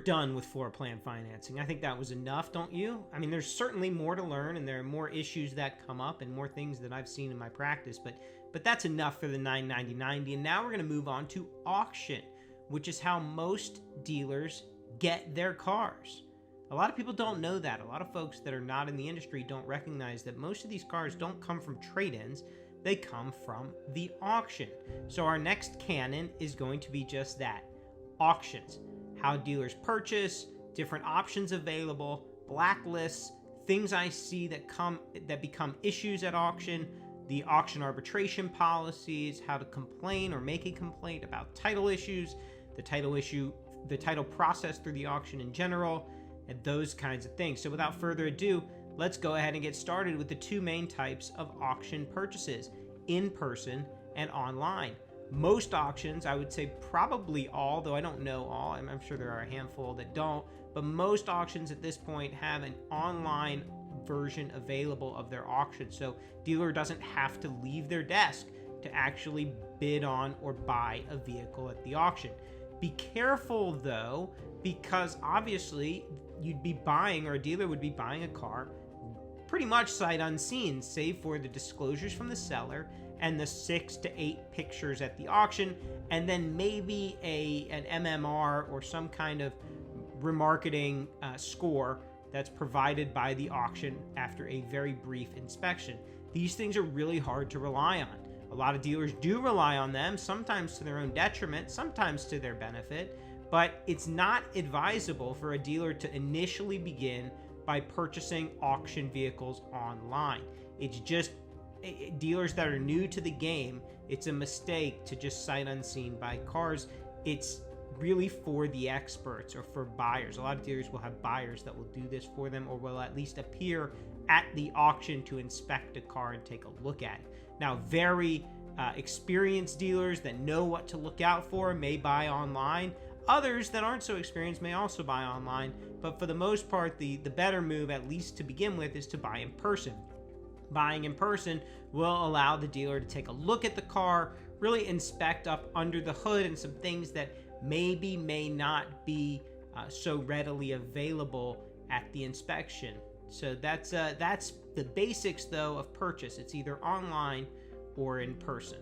done with floor plan financing. I think that was enough, don't you? I mean, there's certainly more to learn, and there are more issues that come up and more things that I've seen in my practice, but that's enough for the 990/90. And now we're going to move on to auction, which is how most dealers get their cars. A lot of people don't know that. A lot of folks that are not in the industry don't recognize that most of these cars don't come from trade-ins. They come from the auction. So our next canon is going to be just that, auctions. How dealers purchase, different options available, blacklists, things I see that become issues at auction, the auction arbitration policies, how to complain or make a complaint about title issues, the title process through the auction in general, and those kinds of things. So without further ado, let's go ahead and get started with the two main types of auction purchases, in person and online. Most auctions, I would say probably all, though I don't know all, I'm sure there are a handful that don't, but most auctions at this point have an online version available of their auction. So dealer doesn't have to leave their desk to actually bid on or buy a vehicle at the auction. Be careful though, because obviously you'd be buying, or a dealer would be buying a car pretty much sight unseen, save for the disclosures from the seller and the 6 to 8 pictures at the auction, and then maybe an MMR or some kind of remarketing score that's provided by the auction after a very brief inspection. These things are really hard to rely on. A lot of dealers do rely on them, sometimes to their own detriment, sometimes to their benefit, but it's not advisable for a dealer to initially begin by purchasing auction vehicles online. It's just dealers that are new to the game, it's a mistake to just sight unseen buy cars. It's really for the experts or for buyers. A lot of dealers will have buyers that will do this for them, or will at least appear at the auction to inspect a car and take a look at it. Now, very experienced dealers that know what to look out for may buy online. Others that aren't so experienced may also buy online, but for the most part, the better move, at least to begin with, is to buy in person. Buying in person will allow the dealer to take a look at the car, really inspect up under the hood and some things that may not be so readily available at the inspection. So that's the basics though of purchase. It's either online or in person.